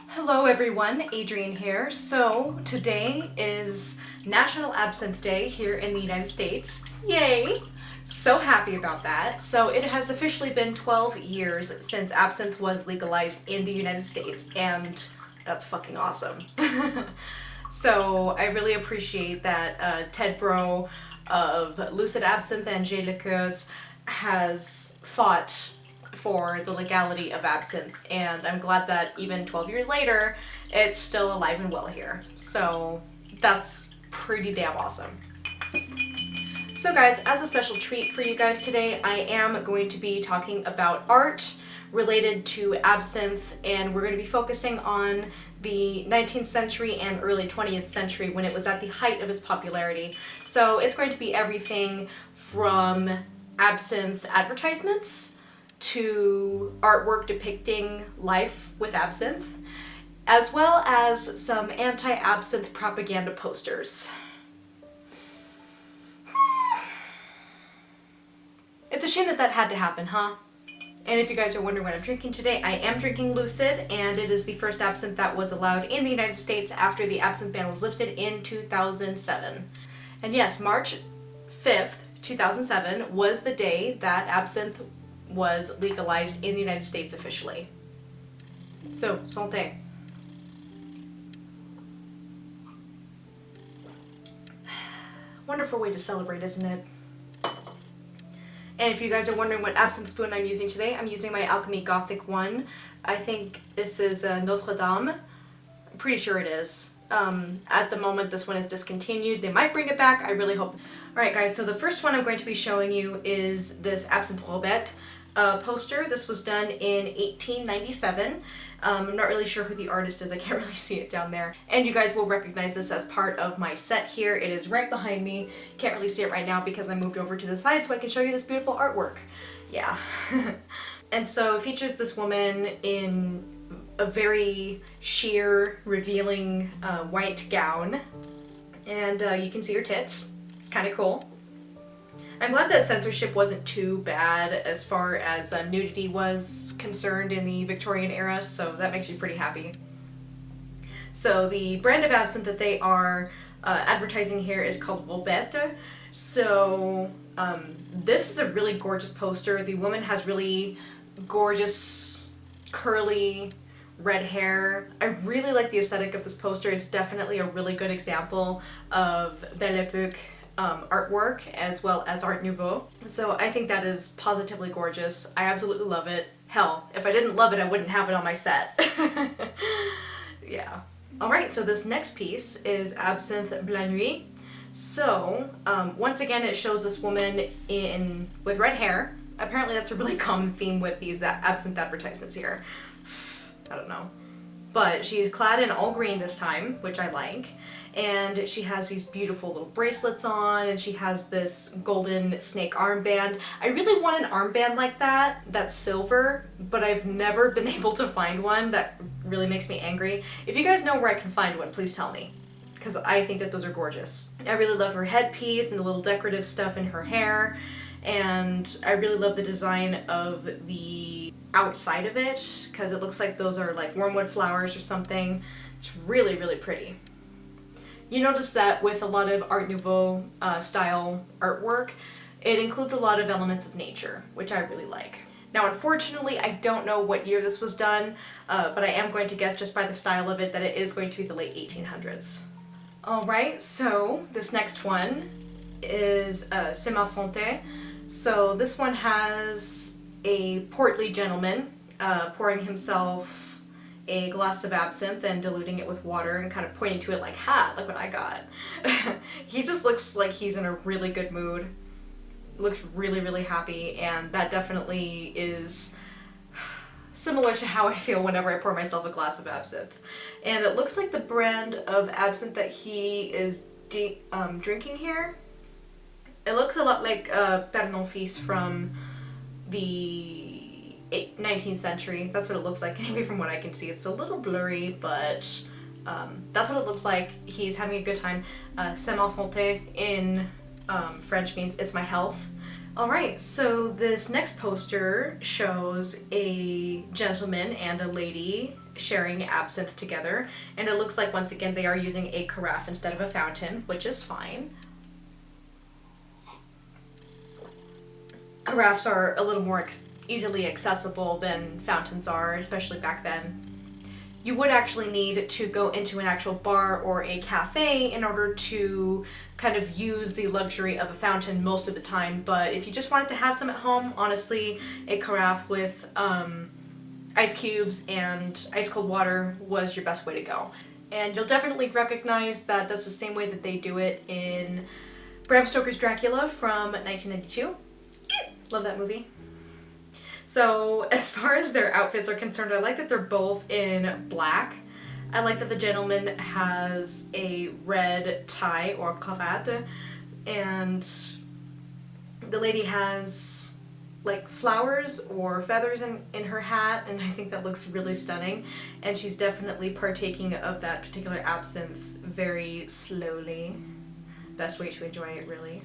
Hello everyone, Adrienne here. So today is National Absinthe Day here in the United States. Yay! So happy about that. So it has officially been 12 years since absinthe was legalized in the United States, and that's fucking awesome. So I really appreciate that Ted Bro of Lucid Absinthe and J. Liqueurs has fought for the legality of absinthe, and I'm glad that even 12 years later it's still alive and well here. So that's pretty damn awesome. So guys, as a special treat for you guys today, I am going to be talking about art related to absinthe, and we're going to be focusing on the 19th century and early 20th century when it was at the height of its popularity. So it's going to be everything from absinthe advertisements to artwork depicting life with absinthe, as well as some anti-absinthe propaganda posters. It's a shame that that had to happen, huh? And if you guys are wondering what I'm drinking today, I am drinking Lucid, and it is the first absinthe that was allowed in the United States after the absinthe ban was lifted in 2007. And yes, March 5th, 2007 was the day that absinthe was legalized in the United States officially. So, santé. Wonderful way to celebrate, isn't it? And if you guys are wondering what absinthe spoon I'm using today, I'm using my Alchemy Gothic one. I think this is Notre Dame. I'm pretty sure it is. At the moment this one is discontinued. They might bring it back, I really hope. Alright guys, so the first one I'm going to be showing you is this Absinthe Robette poster. This was done in 1897. I'm not really sure who the artist is, I can't really see it down there. And you guys will recognize this as part of my set here. It is right behind me. Can't really see it right now because I moved over to the side so I can show you this beautiful artwork. Yeah. And so it features this woman in a very sheer, revealing white gown. And you can see her tits. It's kind of cool. I'm glad that censorship wasn't too bad as far as nudity was concerned in the Victorian era, so that makes me pretty happy. So the brand of absinthe that they are advertising here is called Robette. So this is a really gorgeous poster. The woman has really gorgeous, curly, red hair. I really like the aesthetic of this poster. It's definitely a really good example of Belle Époque artwork as well as Art Nouveau. So I think that is positively gorgeous. I absolutely love it. Hell, if I didn't love it, I wouldn't have it on my set. Yeah. Alright, so this next piece is Absinthe Plenary. So, once again it shows this woman with red hair. Apparently that's a really common theme with these absinthe advertisements here. I don't know. But she's clad in all green this time, which I like. And she has these beautiful little bracelets on, and she has this golden snake armband. I really want an armband like that, that's silver, but I've never been able to find one. That really makes me angry. If you guys know where I can find one, please tell me, because I think that those are gorgeous. I really love her headpiece and the little decorative stuff in her hair, and I really love the design of the outside of it, because it looks like those are like wormwood flowers or something. It's really, really pretty. You notice that with a lot of Art Nouveau style artwork, it includes a lot of elements of nature, which I really like. Now unfortunately I don't know what year this was done, but I am going to guess just by the style of it that it is going to be the late 1800s. Alright, so this next one is C'est ma santé. So this one has a portly gentleman pouring himself a glass of absinthe and diluting it with water and kind of pointing to it like, ha, look what I got. He just looks like he's in a really good mood. Looks really, really happy, and that definitely is similar to how I feel whenever I pour myself a glass of absinthe. And it looks like the brand of absinthe that he is drinking here, it looks a lot like Pernod Fils from the 19th century. That's what it looks like, anyway, from what I can see. It's a little blurry, but That's what it looks like. He's having a good time. C'est ma santé in French means it's my health. Alright, so this next poster shows a gentleman and a lady sharing absinthe together, and it looks like once again they are using a carafe instead of a fountain, which is fine. Carafes are a little more easily accessible than fountains are, especially back then. You would actually need to go into an actual bar or a cafe in order to kind of use the luxury of a fountain most of the time, but if you just wanted to have some at home, honestly, a carafe with ice cubes and ice cold water was your best way to go. And you'll definitely recognize that that's the same way that they do it in Bram Stoker's Dracula from 1992. Love that movie. So as far as their outfits are concerned, I like that they're both in black. I like that the gentleman has a red tie or cravate, and the lady has like flowers or feathers in her hat, and I think that looks really stunning. And she's definitely partaking of that particular absinthe very slowly. Best way to enjoy it, really.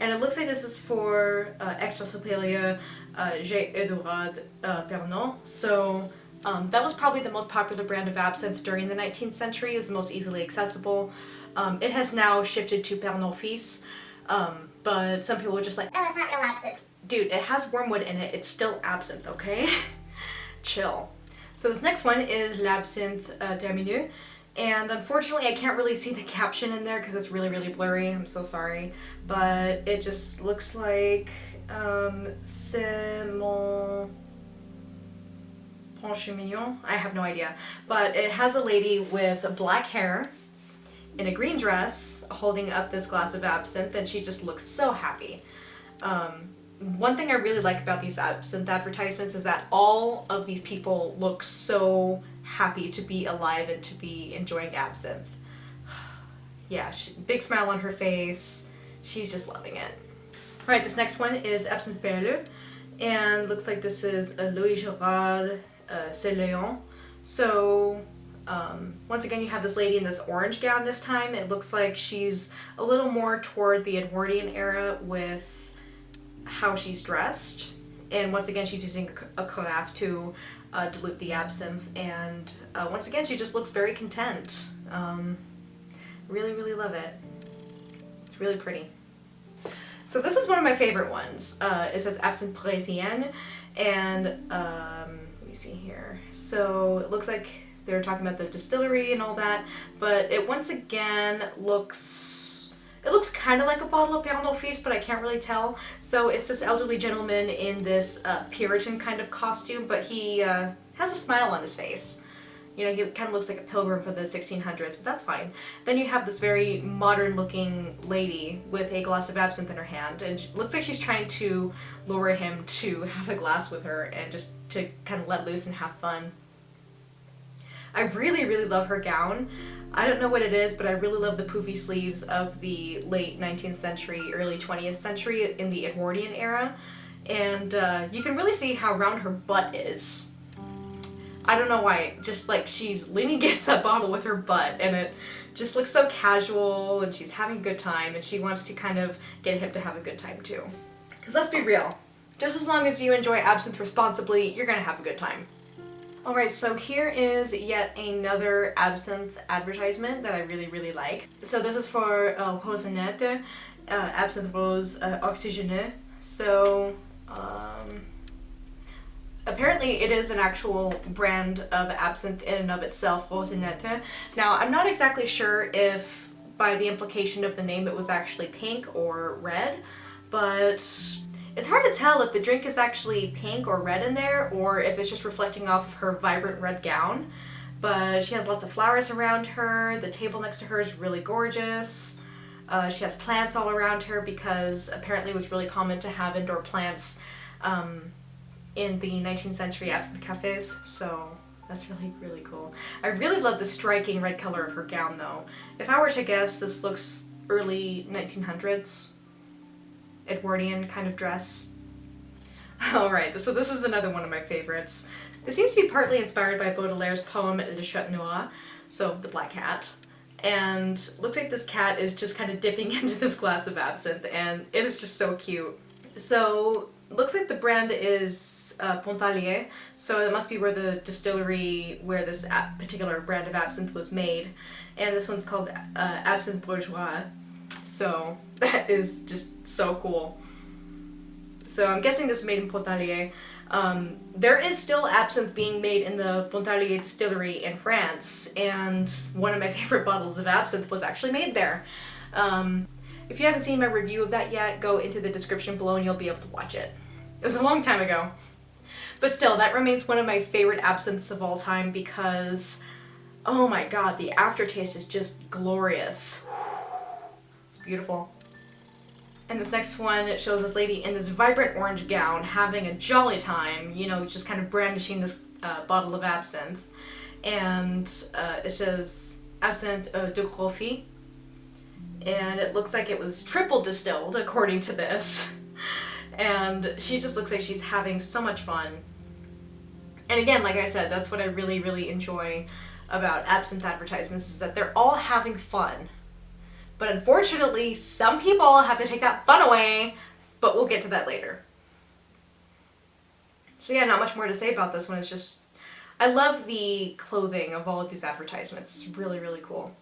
And it looks like this is for Extra Superior Douard Pernod. So that was probably the most popular brand of absinthe during the 19th century. It was the most easily accessible. It has now shifted to Pernod Fils, but some people were just like, oh, it's not real absinthe. Dude, it has wormwood in it. It's still absinthe, okay? Chill. So this next one is L'Absinthe Diminuée. And unfortunately, I can't really see the caption in there because it's really, really blurry. I'm so sorry. But it just looks like C'est mon penché mignon. I have no idea. But it has a lady with black hair in a green dress holding up this glass of absinthe, and she just looks so happy. One thing I really like about these absinthe advertisements is that all of these people look so happy to be alive and to be enjoying absinthe. Yeah, big smile on her face. She's just loving it. Alright, this next one is Absinthe Plenary, and looks like this is a Louis Gerard Saint Léon. So, once again, you have this lady in this orange gown this time. It looks like she's a little more toward the Edwardian era with how she's dressed, and once again she's using a carafe to dilute the absinthe, and once again she just looks very content. Really, really love it. It's really pretty. So this is one of my favorite ones. It says Absinthe Parisienne, and let me see here. So it looks like they're talking about the distillery and all that, but it once again looks kind of like a bottle of Pernod Fils, but I can't really tell. So it's this elderly gentleman in this Puritan kind of costume, but he has a smile on his face. You know, he kind of looks like a pilgrim from the 1600s, but that's fine. Then you have this very modern-looking lady with a glass of absinthe in her hand, and it looks like she's trying to lure him to have a glass with her and just to kind of let loose and have fun. I really, really love her gown. I don't know what it is, but I really love the poofy sleeves of the late 19th century, early 20th century in the Edwardian era. And you can really see how round her butt is. I don't know why, just like she's leaning against that bottle with her butt, and it just looks so casual, and she's having a good time, and she wants to kind of get him to have a good time too. Because let's be real, just as long as you enjoy absinthe responsibly, you're gonna have a good time. Alright, so here is yet another absinthe advertisement that I really, really like. So this is for Rosinette, Absinthe Rose Oxygène. So, apparently it is an actual brand of absinthe in and of itself, Rosinette. Now, I'm not exactly sure if by the implication of the name it was actually pink or red, but it's hard to tell if the drink is actually pink or red in there, or if it's just reflecting off of her vibrant red gown. But she has lots of flowers around her. The table next to her is really gorgeous. She has plants all around her because apparently it was really common to have indoor plants in the 19th century absinthe cafes. So that's really, really cool. I really love the striking red color of her gown though. If I were to guess, this looks early 1900s. Edwardian kind of dress. Alright, so this is another one of my favorites. This seems to be partly inspired by Baudelaire's poem Le Chat Noir. so the black cat. And looks like this cat is just kind of dipping into this glass of absinthe, and it is just so cute. So looks like the brand is Pontarlier, so it must be where the distillery where this particular brand of absinthe was made. And this one's called Absinthe Bourgeois, so that is just so cool. So I'm guessing this is made in Pontarlier. There is still absinthe being made in the Pontarlier distillery in France, and one of my favorite bottles of absinthe was actually made there. If you haven't seen my review of that yet, go into the description below and you'll be able to watch it. It was a long time ago. But still, that remains one of my favorite absinthes of all time because, oh my god, the aftertaste is just glorious. It's beautiful. And this next one, it shows this lady in this vibrant orange gown having a jolly time, you know, just kind of brandishing this bottle of absinthe. And it says Absinthe de Gogh. And it looks like it was triple distilled, according to this. And she just looks like she's having so much fun. And again, like I said, that's what I really, really enjoy about absinthe advertisements, is that they're all having fun. But unfortunately, some people have to take that fun away, but we'll get to that later. So yeah, not much more to say about this one. It's just, I love the clothing of all of these advertisements. It's really, really cool.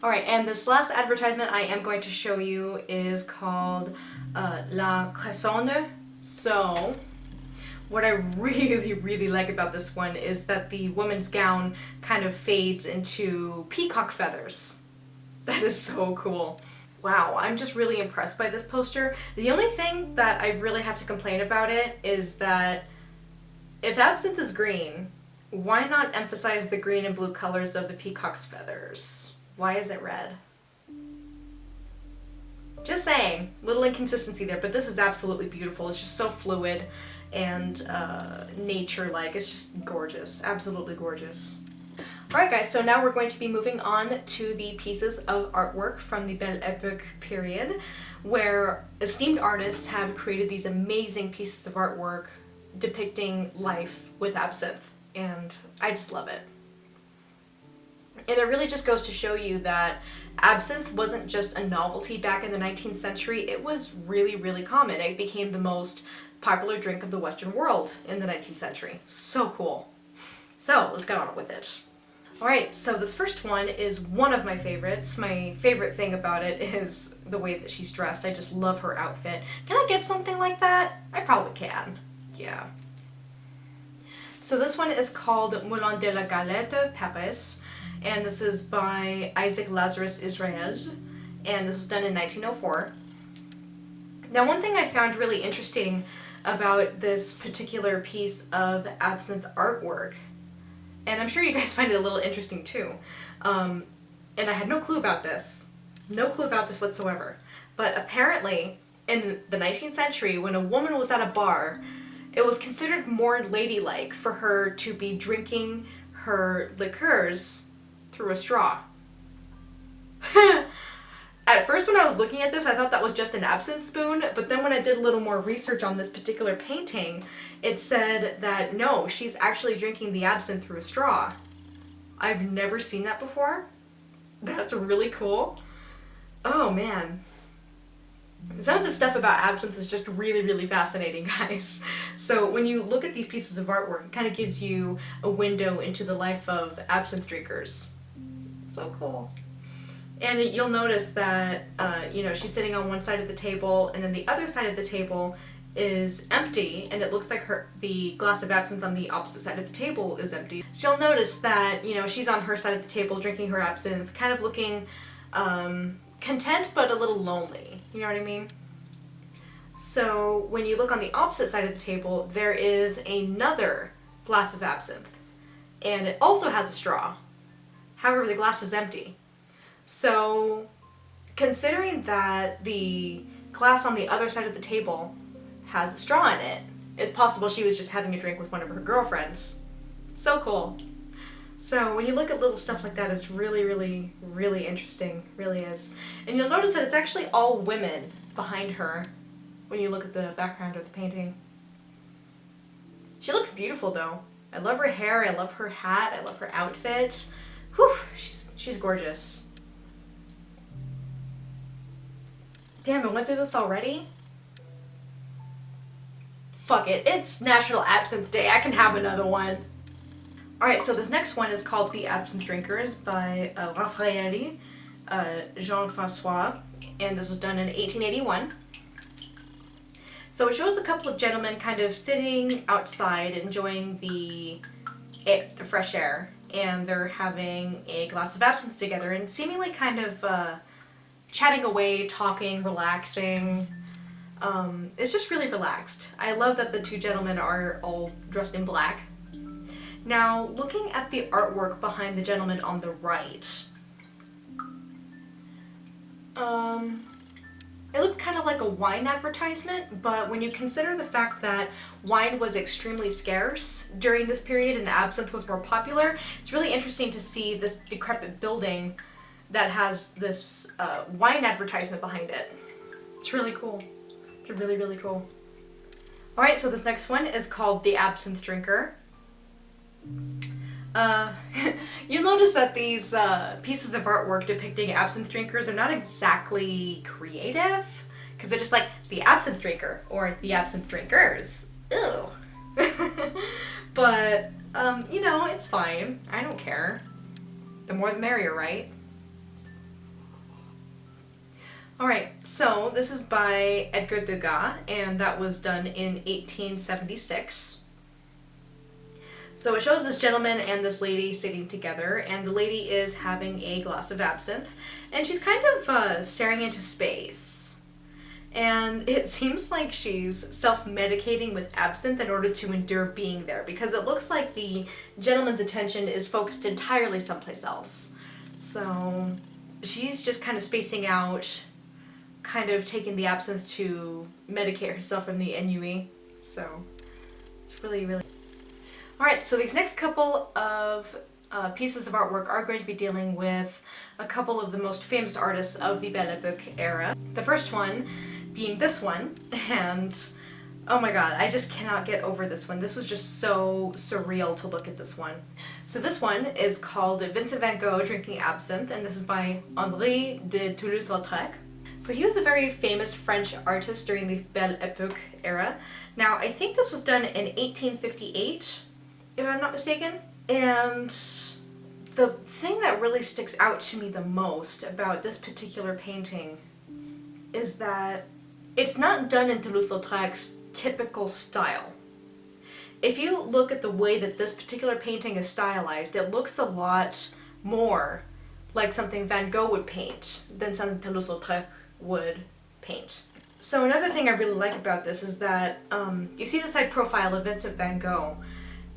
Alright, and this last advertisement I am going to show you is called La Casona. So, what I really, really like about this one is that the woman's gown kind of fades into peacock feathers. That is so cool. Wow, I'm just really impressed by this poster. The only thing that I really have to complain about it is that if absinthe is green, why not emphasize the green and blue colors of the peacock's feathers? Why is it red? Just saying, little inconsistency there, but this is absolutely beautiful. It's just so fluid and nature-like. It's just gorgeous, absolutely gorgeous. Alright guys, so now we're going to be moving on to the pieces of artwork from the Belle Époque period, where esteemed artists have created these amazing pieces of artwork depicting life with absinthe, and I just love it. And it really just goes to show you that absinthe wasn't just a novelty back in the 19th century, it was really, really common. It became the most popular drink of the Western world in the 19th century. So cool. So, let's get on with it. Alright, so this first one is one of my favorites. My favorite thing about it is the way that she's dressed. I just love her outfit. Can I get something like that? I probably can. Yeah. So this one is called Moulin de la Galette Paris, and this is by Isaac Lazarus Israel, and this was done in 1904. Now, one thing I found really interesting about this particular piece of absinthe artwork, and I'm sure you guys find it a little interesting too, and I had no clue about this. No clue about this whatsoever. But apparently, in the 19th century, when a woman was at a bar, it was considered more ladylike for her to be drinking her liqueurs through a straw. At first when I was looking at this, I thought that was just an absinthe spoon, but then when I did a little more research on this particular painting, it said that no, she's actually drinking the absinthe through a straw. I've never seen that before. That's really cool. Oh man. Some of the stuff about absinthe is just really, really fascinating, guys. So when you look at these pieces of artwork, it kind of gives you a window into the life of absinthe drinkers. So cool. And you'll notice that, she's sitting on one side of the table, and then the other side of the table is empty, and it looks like the glass of absinthe on the opposite side of the table is empty. So you'll notice that, she's on her side of the table drinking her absinthe, kind of looking content but a little lonely. You know what I mean? So when you look on the opposite side of the table, there is another glass of absinthe, and it also has a straw. However, the glass is empty. So, considering that the glass on the other side of the table has a straw in it, it's possible she was just having a drink with one of her girlfriends. So cool. So when you look at little stuff like that, it's really, really, really interesting. Really is. And you'll notice that it's actually all women behind her when you look at the background of the painting. She looks beautiful though. I love her hair, I love her hat, I love her outfit. Whew, she's gorgeous. Damn, I went through this already? Fuck it, it's National Absinthe Day, I can have another one. Alright, so this next one is called The Absinthe Drinkers by Raphael Jean-Francois, and this was done in 1881. So it shows a couple of gentlemen kind of sitting outside enjoying the fresh air, and they're having a glass of absinthe together and seemingly kind of chatting away, talking, relaxing. It's just really relaxed. I love that the two gentlemen are all dressed in black. Now, looking at the artwork behind the gentleman on the right, it looks kind of like a wine advertisement, but when you consider the fact that wine was extremely scarce during this period and absinthe was more popular, it's really interesting to see this decrepit building that has this wine advertisement behind it. It's really cool. It's really, really cool. Alright, so this next one is called The Absinthe Drinker. You'll notice that these pieces of artwork depicting absinthe drinkers are not exactly creative, because they're just like the absinthe drinker or the absinthe drinkers. Ew. But, you know, it's fine. I don't care. The more the merrier, right? Alright, so this is by Edgar Degas, and that was done in 1876. So it shows this gentleman and this lady sitting together, and the lady is having a glass of absinthe, and she's kind of staring into space. And it seems like she's self-medicating with absinthe in order to endure being there, because it looks like the gentleman's attention is focused entirely someplace else. So she's just kind of spacing out, kind of taking the absinthe to medicate herself from the ennui. So it's really, really... Alright, so these next couple of pieces of artwork are going to be dealing with a couple of the most famous artists of the Belle Epoque era. The first one being this one, and oh my god, I just cannot get over this one. This was just so surreal to look at this one. So this one is called Vincent van Gogh Drinking Absinthe, and this is by André de Toulouse-Lautrec. So he was a very famous French artist during the Belle Epoque era. Now, I think this was done in 1858, if I'm not mistaken. And the thing that really sticks out to me the most about this particular painting is that it's not done in Toulouse-Lautrec's typical style. If you look at the way that this particular painting is stylized, it looks a lot more like something Van Gogh would paint than something Toulouse-Lautrec would paint. So another thing I really like about this is that you see the side profile of Vincent van Gogh,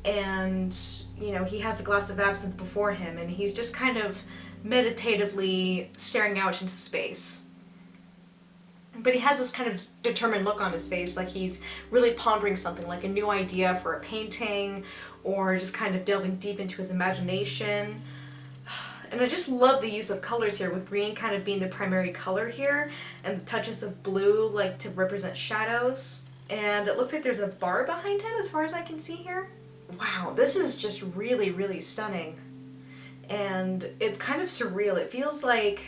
and you know, he has a glass of absinthe before him, and he's just kind of meditatively staring out into space. But he has this kind of determined look on his face, like he's really pondering something, like a new idea for a painting, or just kind of delving deep into his imagination. And I just love the use of colors here, with green kind of being the primary color here, and touches of blue like to represent shadows. And it looks like there's a bar behind him as far as I can see here. Wow, this is just really, really stunning. And it's kind of surreal. It feels like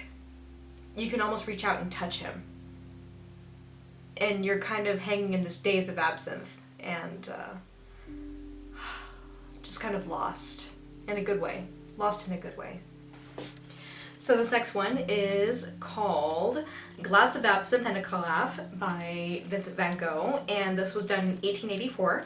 you can almost reach out and touch him. And you're kind of hanging in this daze of absinthe, and just kind of lost in a good way. Lost in a good way. So this next one is called Glass of Absinthe and a Carafe by Vincent van Gogh, and this was done in 1884.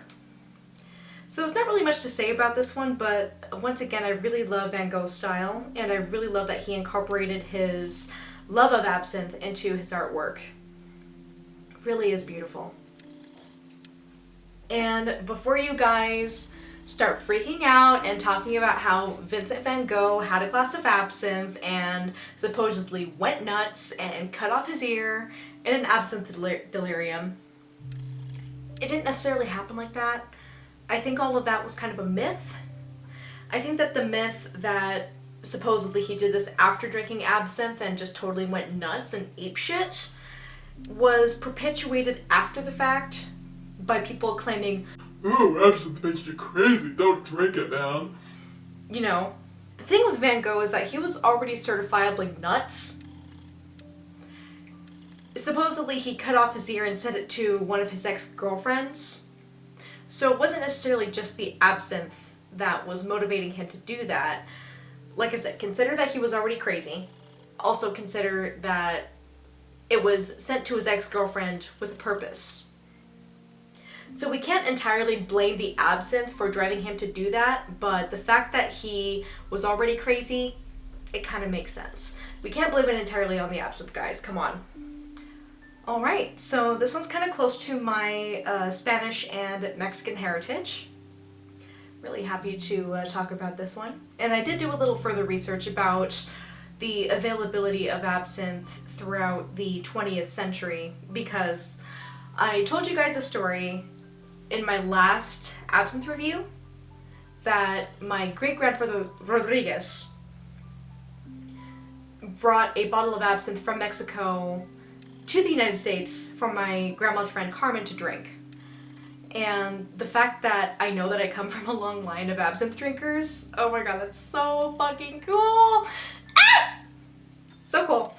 So there's not really much to say about this one, but once again, I really love Van Gogh's style, and I really love that he incorporated his love of absinthe into his artwork. It really is beautiful. And before you guys start freaking out and talking about how Vincent van Gogh had a glass of absinthe and supposedly went nuts and cut off his ear in an absinthe delirium, it didn't necessarily happen like that. I think all of that was kind of a myth. I think that the myth that supposedly he did this after drinking absinthe and just totally went nuts and apeshit was perpetuated after the fact by people claiming, "Ooh, absinthe makes you crazy, don't drink it, man." You know, The thing with Van Gogh is that he was already certifiably nuts. Supposedly he cut off his ear and sent it to one of his ex-girlfriends. So it wasn't necessarily just the absinthe that was motivating him to do that. Like I said, consider that he was already crazy. Also consider that it was sent to his ex-girlfriend with a purpose. So we can't entirely blame the absinthe for driving him to do that, but the fact that he was already crazy, it kind of makes sense. We can't blame it entirely on the absinthe, guys. Come on. Alright, so this one's kind of close to my Spanish and Mexican heritage. Really happy to talk about this one. And I did do a little further research about the availability of absinthe throughout the 20th century, because I told you guys a story in my last absinthe review that my great-grandfather Rodriguez brought a bottle of absinthe from Mexico to the United States for my grandma's friend Carmen to drink. And the fact that I know that I come from a long line of absinthe drinkers, oh my god, that's so fucking cool! Ah! So cool.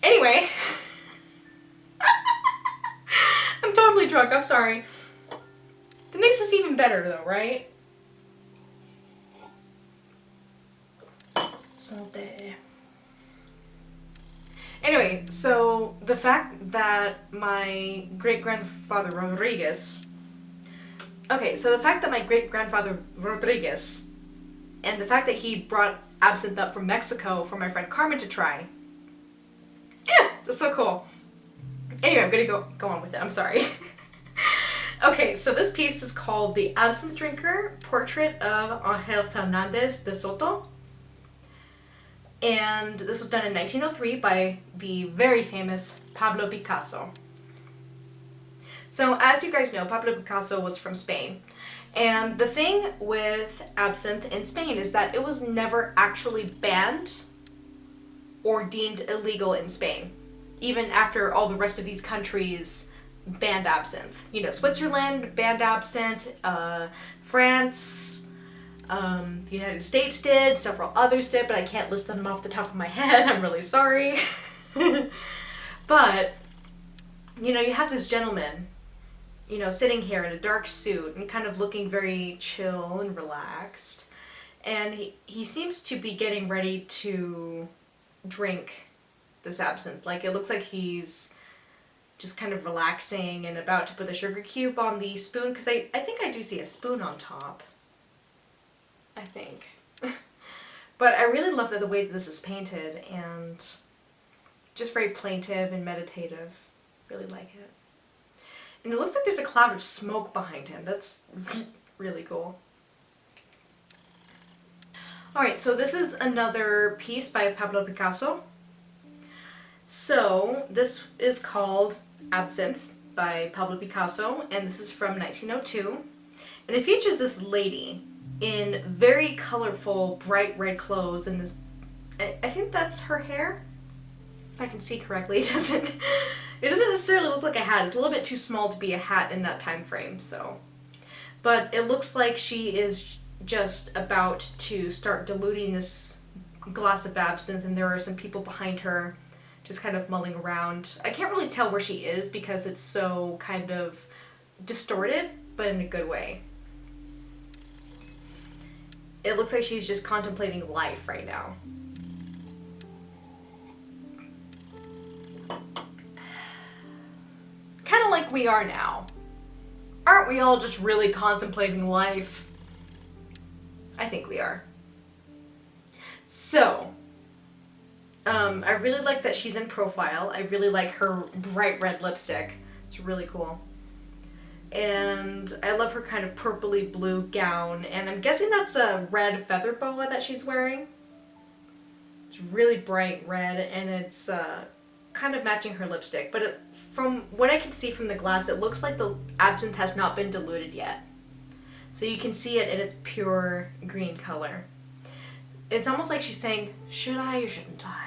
Anyway, I'm totally drunk, I'm sorry. That makes this even better though, right? Santé. Anyway, so the fact that my great-grandfather Rodriguez... Okay, so the fact that my great-grandfather Rodriguez and the fact that he brought absinthe up from Mexico for my friend Carmen to try. Yeah, that's so cool. Anyway, I'm gonna go on with it, I'm sorry. Okay, so this piece is called The Absinthe Drinker, Portrait of Ángel Fernández de Soto. And this was done in 1903 by the very famous Pablo Picasso. So as you guys know, Pablo Picasso was from Spain. And the thing with absinthe in Spain is that it was never actually banned or deemed illegal in Spain, even after all the rest of these countries banned absinthe. You know, Switzerland banned absinthe, France, the United States did, several others did, but I can't list them off the top of my head, I'm really sorry. But, you know, you have this gentleman, you know, sitting here in a dark suit and kind of looking very chill and relaxed, and he seems to be getting ready to drink this absinthe. Like, it looks like he's just kind of relaxing and about to put the sugar cube on the spoon, because I think I do see a spoon on top. I think. But I really love the way that this is painted, and just very plaintive and meditative. Really like it. And it looks like there's a cloud of smoke behind him. That's really cool. Alright, so this is another piece by Pablo Picasso. So this is called Absinthe by Pablo Picasso, and this is from 1902. And it features this lady in very colorful, bright red clothes, and this, I think that's her hair, if I can see correctly. It doesn't necessarily look like a hat. It's a little bit too small to be a hat in that time frame, so. But it looks like she is just about to start diluting this glass of absinthe, and there are some people behind her just kind of mulling around. I can't really tell where she is because it's so kind of distorted, but in a good way. It looks like she's just contemplating life right now. Kind of like we are now. Aren't we all just really contemplating life? I think we are. So, I really like that she's in profile. I really like her bright red lipstick. It's really cool. And I love her kind of purpley blue gown, and I'm guessing that's a red feather boa that she's wearing. It's really bright red, and it's kind of matching her lipstick, but from what I can see from the glass, it looks like the absinthe has not been diluted yet. So you can see it in its pure green color. It's almost like she's saying, should I or shouldn't I?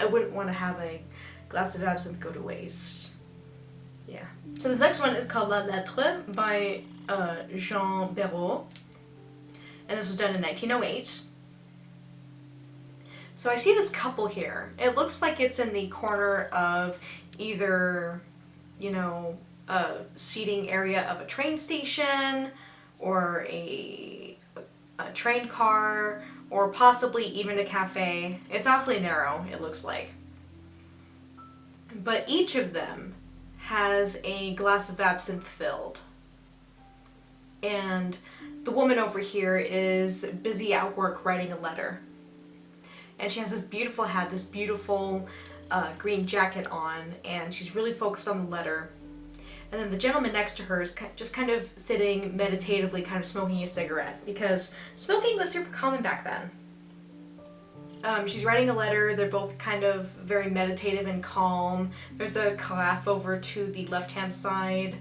I wouldn't want to have a glass of absinthe go to waste. Yeah. So the next one is called La Lettre by Jean Béraud. and this was done in 1908. So I see this couple here. It looks like it's in the corner of either, you know, a seating area of a train station or a train car or possibly even a cafe. It's awfully narrow, it looks like. But each of them has a glass of absinthe filled. And the woman over here is busy at work writing a letter. And she has this beautiful hat, this beautiful green jacket on, and she's really focused on the letter. And then the gentleman next to her is just kind of sitting meditatively, kind of smoking a cigarette, because smoking was super common back then. She's writing a letter. They're both kind of very meditative and calm. There's a carafe over to the left-hand side.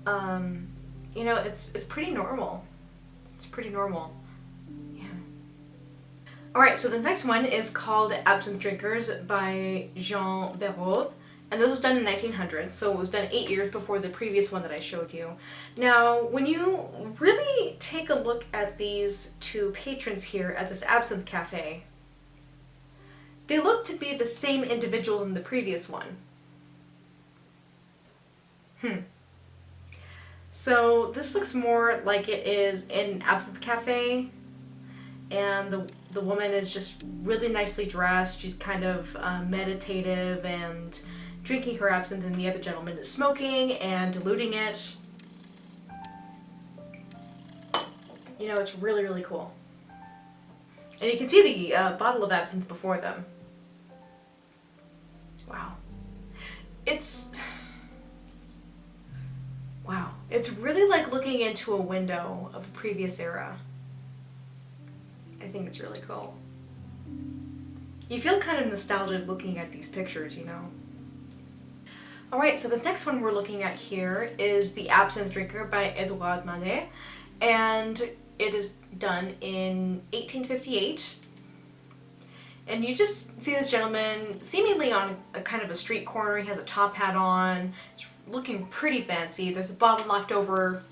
You know, it's pretty normal. It's pretty normal. Yeah. Alright, so the next one is called Absinthe Drinkers by Jean Béraud. And this was done in 1900, so it was done 8 years before the previous one that I showed you. Now, when you really take a look at these two patrons here at this Absinthe Cafe, they look to be the same individuals in the previous one. So this looks more like it is in Absinthe Cafe, and the woman is just really nicely dressed. She's kind of meditative and drinking her absinthe, and the other gentleman is smoking and diluting it. You know, it's really, really cool. And you can see the bottle of absinthe before them. Wow. Wow. It's really like looking into a window of a previous era. I think it's really cool. You feel kind of nostalgic looking at these pictures, you know. Alright, so this next one we're looking at here is The Absinthe Drinker by Edouard Manet, and it is done in 1858. And you just see this gentleman seemingly on a kind of a street corner. He has a top hat on. He's looking pretty fancy. There's a bottle knocked over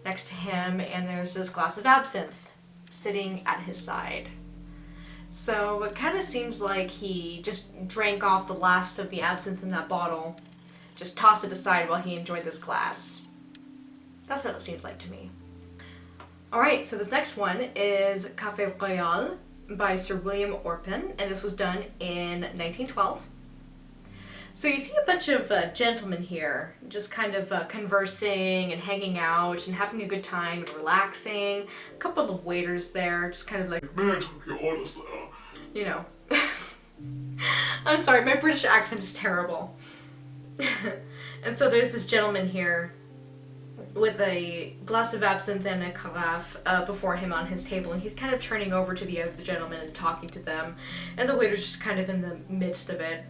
next to him, and there's this glass of absinthe sitting at his side. So it kind of seems like he just drank off the last of the absinthe in that bottle, just tossed it aside while he enjoyed this glass. That's what it seems like to me. Alright, so this next one is Café Royal by Sir William Orpen, and this was done in 1912. So you see a bunch of gentlemen here, just kind of conversing and hanging out and having a good time and relaxing. A couple of waiters there, just kind of like, "May I take your order, sir?" You know. I'm sorry, my British accent is terrible. And so there's this gentleman here with a glass of absinthe and a carafe before him on his table, and he's kind of turning over to the other gentleman and talking to them, and the waiter's just kind of in the midst of it.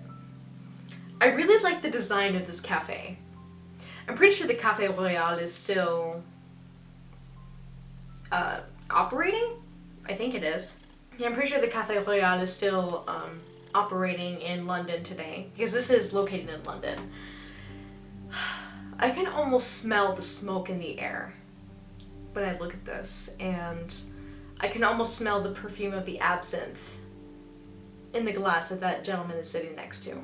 I really like the design of this cafe. I'm pretty sure the Café Royal is still operating? I think it is. Yeah, I'm pretty sure the Café Royal is still operating in London today, because this is located in London. I can almost smell the smoke in the air when I look at this, and I can almost smell the perfume of the absinthe in the glass that gentleman is sitting next to.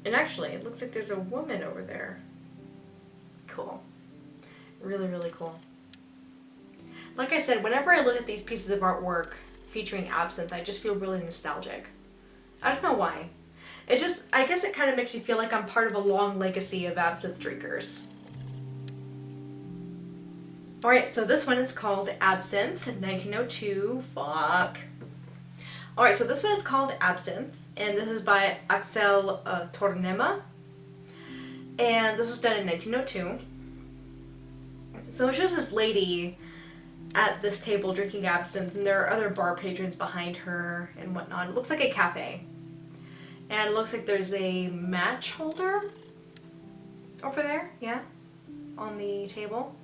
And actually, it looks like there's a woman over there. Cool. Really, really cool. Like I said, whenever I look at these pieces of artwork featuring absinthe, I just feel really nostalgic. I don't know why. I guess it kind of makes me feel like I'm part of a long legacy of absinthe drinkers. Alright, so this one is called Absinthe, 1902. Fuck. Alright, so this one is called Absinthe, and this is by Axel Tornema, and this was done in 1902. So it shows this lady at this table drinking absinthe, and there are other bar patrons behind her and whatnot. It looks like a cafe. And it looks like there's a match holder over there, yeah, on the table.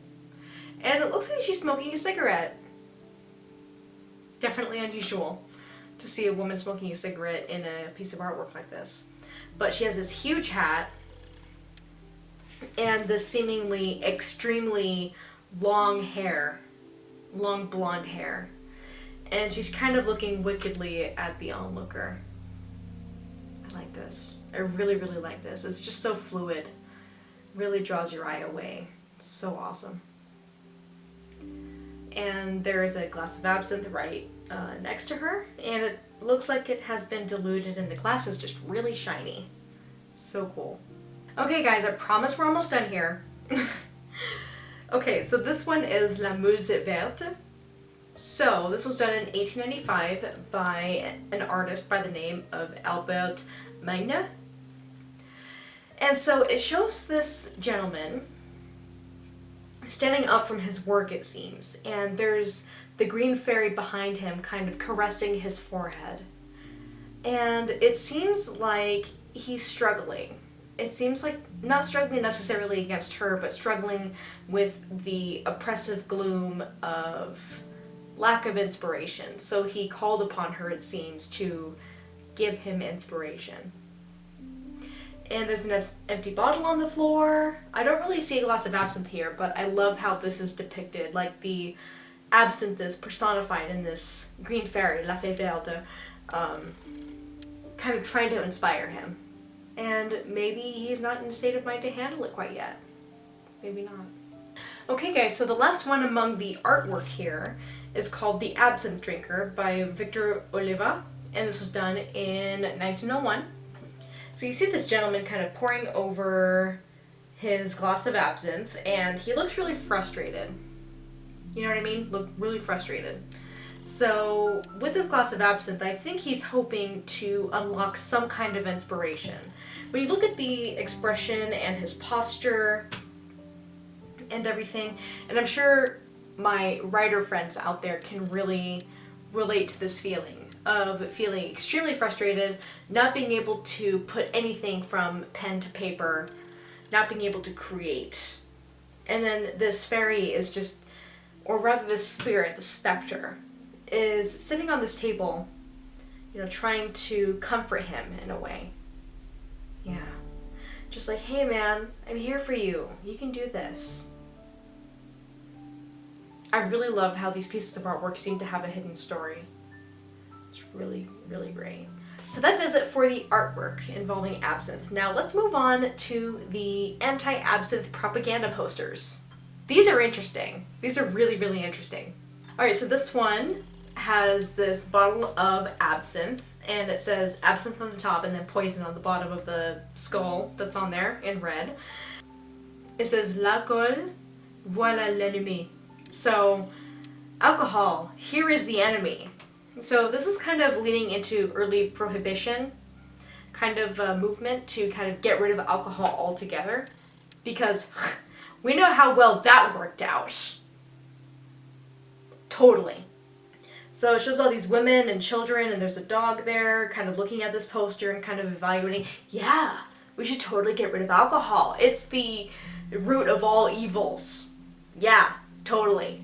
And it looks like she's smoking a cigarette. Definitely unusual to see a woman smoking a cigarette in a piece of artwork like this. But she has this huge hat and this seemingly extremely long hair. long blonde hair. And she's kind of looking wickedly at the onlooker. I like this. I really, really like this. It's just so fluid. Really draws your eye away. It's so awesome. And there's a glass of absinthe right next to her, and it looks like it has been diluted and the glass is just really shiny. So cool. Okay guys, I promise we're almost done here. Okay, so this one is La Muse Verte. So this was done in 1895 by an artist by the name of Albert Magne. And so it shows this gentleman standing up from his work, it seems, and there's the green fairy behind him kind of caressing his forehead. And it seems like he's struggling. It seems like not struggling necessarily against her, but struggling with the oppressive gloom of lack of inspiration. So he called upon her, it seems, to give him inspiration. And there's an empty bottle on the floor. I don't really see a glass of absinthe here, but I love how this is depicted. Like the absinthe is personified in this green fairy, La Fée Verte, kind of trying to inspire him. And maybe he's not in a state of mind to handle it quite yet. Maybe not. Okay guys, so the last one among the artwork here is called The Absinthe Drinker by Victor Oliva, and this was done in 1901. So you see this gentleman kind of pouring over his glass of absinthe, and he looks really frustrated. You know what I mean? Look really frustrated. So with this glass of absinthe, I think he's hoping to unlock some kind of inspiration. When you look at the expression and his posture and everything, and I'm sure my writer friends out there can really relate to this feeling of feeling extremely frustrated, not being able to put anything from pen to paper, not being able to create. And then this fairy is just, or rather this spirit, the specter, is sitting on this table, you know, trying to comfort him in a way. Yeah. Just like, hey man, I'm here for you. You can do this. I really love how these pieces of artwork seem to have a hidden story. It's really, really great. So that does it for the artwork involving absinthe. Now let's move on to the anti-absinthe propaganda posters. These are interesting. These are really, really interesting. Alright, so this one has this bottle of absinthe, and it says absinthe on the top and then poison on the bottom of the skull that's on there in red. It says l'alcool, voilà l'ennemi. So, alcohol, here is the enemy. So this is kind of leading into early prohibition kind of movement to kind of get rid of alcohol altogether, because we know how well that worked out. Totally. So it shows all these women and children, and there's a dog there kind of looking at this poster and kind of evaluating, yeah, we should totally get rid of alcohol. It's the root of all evils. Yeah, totally.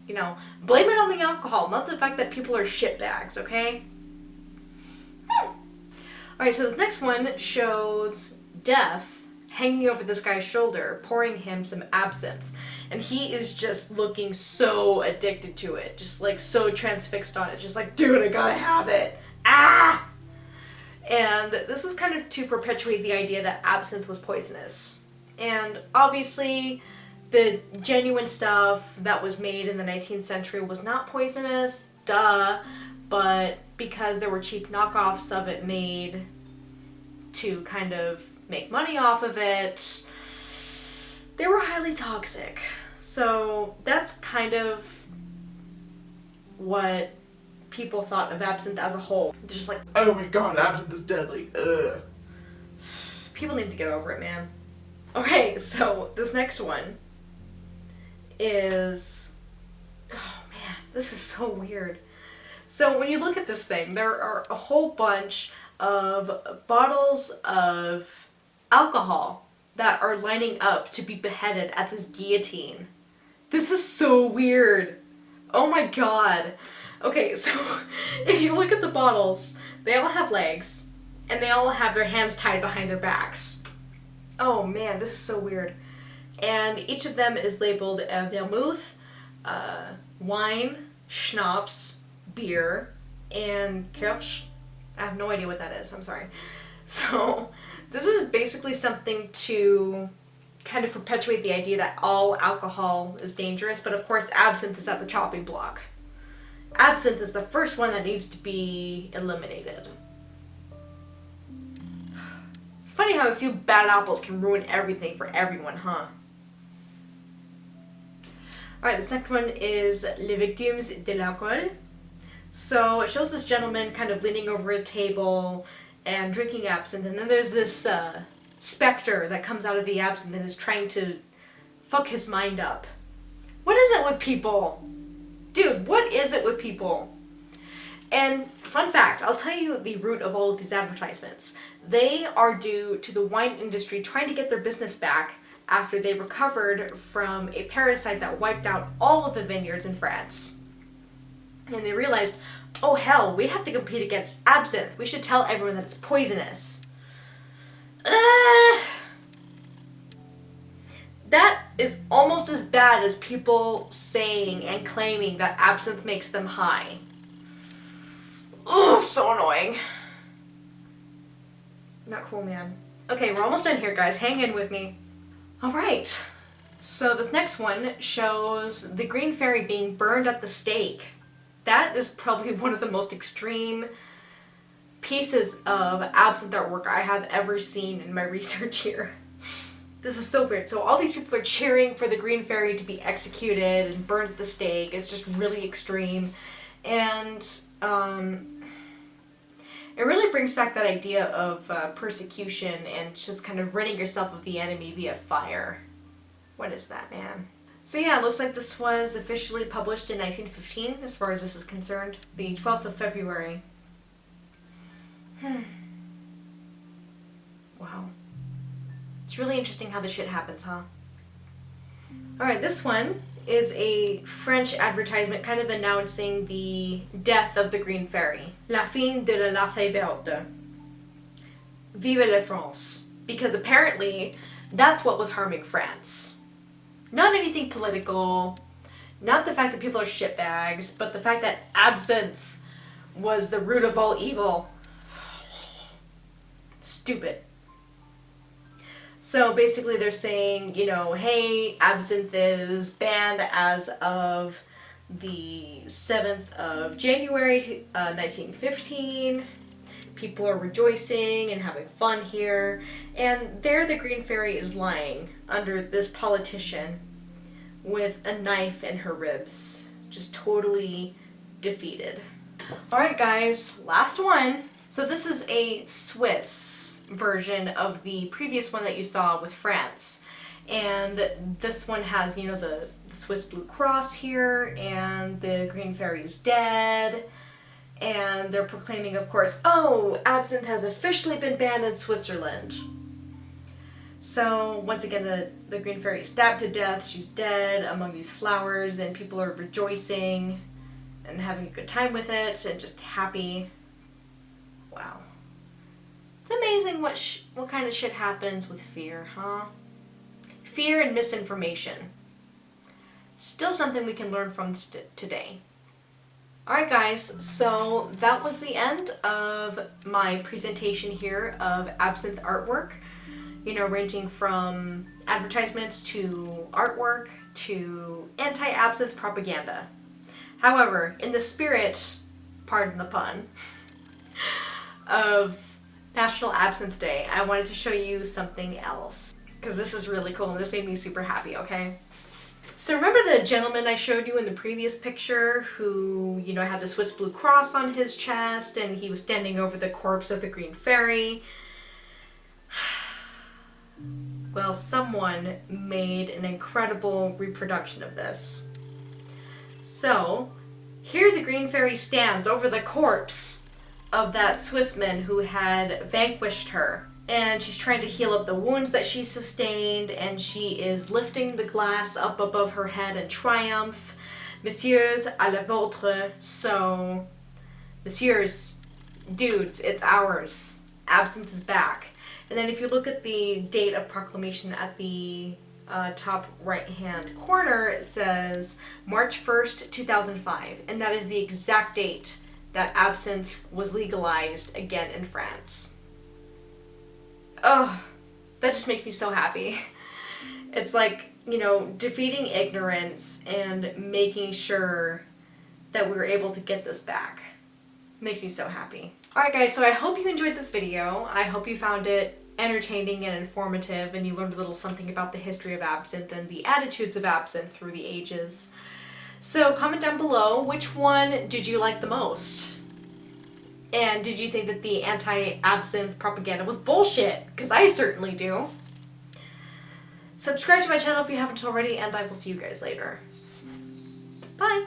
You know, blame it on the alcohol, not the fact that people are shitbags, okay? Alright, so this next one shows Death hanging over this guy's shoulder, pouring him some absinthe. And he is just looking so addicted to it, just like so transfixed on it, just like, dude, I gotta have it. Ah! And this was kind of to perpetuate the idea that absinthe was poisonous. And obviously, the genuine stuff that was made in the 19th century was not poisonous, duh, but because there were cheap knockoffs of it made to kind of make money off of it, they were highly toxic. So that's kind of what people thought of absinthe as a whole. Just like, oh my god, absinthe is deadly, ugh. People need to get over it, man. Okay, so this next one is, oh man, this is so weird. So when you look at this thing, there are a whole bunch of bottles of alcohol that are lining up to be beheaded at this guillotine. This is so weird. Oh my god. Okay, so if you look at the bottles, they all have legs, and they all have their hands tied behind their backs. Oh man, this is so weird. And each of them is labeled vermouth, wine, schnapps, beer, and kirsch. I have no idea what that is, I'm sorry. So this is basically something to kind of perpetuate the idea that all alcohol is dangerous, but of course absinthe is at the chopping block. Absinthe is the first one that needs to be eliminated. It's funny how a few bad apples can ruin everything for everyone, huh? Alright, this next one is Les Victimes de l'Alcool. So it shows this gentleman kind of leaning over a table and drinking absinthe, and then there's this specter that comes out of the absinthe and is trying to fuck his mind up. What is it with people? Dude, what is it with people? And fun fact, I'll tell you the root of all of these advertisements. They are due to the wine industry trying to get their business back after they recovered from a parasite that wiped out all of the vineyards in France. And they realized, oh hell, we have to compete against absinthe. We should tell everyone that it's poisonous. That is almost as bad as people saying and claiming that absinthe makes them high. Oh, so annoying. Not cool, man. Okay, we're almost done here, guys. Hang in with me. Alright, so this next one shows the Green Fairy being burned at the stake. That is probably one of the most extreme pieces of absinthe artwork I have ever seen in my research here. This is so weird. So all these people are cheering for the Green Fairy to be executed and burned at the stake. It's just really extreme. And it really brings back that idea of persecution and just kind of ridding yourself of the enemy via fire. What is that, man? So yeah, it looks like this was officially published in 1915, as far as this is concerned. The 12th of February. Wow. It's really interesting how this shit happens, huh? Alright, this one is a French advertisement kind of announcing the death of the Green Fairy. La fin de la fée verte. Vive la France. Because apparently, that's what was harming France. Not anything political, not the fact that people are shitbags, but the fact that absinthe was the root of all evil. Stupid. So basically they're saying, you know, hey, absinthe is banned as of the 7th of January 1915. People are rejoicing and having fun here. And there the Green Fairy is lying under this politician with a knife in her ribs. Just totally defeated. Alright guys, last one. So this is a Swiss version of the previous one that you saw with France. And this one has, you know, the Swiss Blue Cross here, and the Green Fairy's dead. And they're proclaiming, of course, oh, absinthe has officially been banned in Switzerland. So, once again, the Green Fairy is stabbed to death. She's dead among these flowers, and people are rejoicing and having a good time with it, and just happy. Wow. It's amazing what kind of shit happens with fear, huh? Fear and misinformation. Still something we can learn from today. Alright guys, so that was the end of my presentation here of absinthe artwork. You know, ranging from advertisements to artwork to anti-absinthe propaganda. However, in the spirit, pardon the pun, of National Absinthe Day, I wanted to show you something else. Because this is really cool and this made me super happy, okay? So remember the gentleman I showed you in the previous picture who, you know, had the Swiss Blue Cross on his chest and he was standing over the corpse of the Green Fairy? Well, someone made an incredible reproduction of this. So, here the Green Fairy stands over the corpse of that Swissman who had vanquished her. And she's trying to heal up the wounds that she sustained, and she is lifting the glass up above her head in triumph. Messieurs, à la vôtre. So, messieurs, dudes, it's ours. Absinthe is back. And then if you look at the date of proclamation at the top right hand corner, it says March 1st, 2005, and that is the exact date that absinthe was legalized again in France. Oh, that just makes me so happy. It's like, you know, defeating ignorance and making sure that we were able to get this back. Makes me so happy. Alright guys, so I hope you enjoyed this video. I hope you found it entertaining and informative, and you learned a little something about the history of absinthe and the attitudes of absinthe through the ages. So comment down below, which one did you like the most? And did you think that the anti-absinthe propaganda was bullshit? Because I certainly do. Subscribe to my channel if you haven't already, and I will see you guys later. Bye!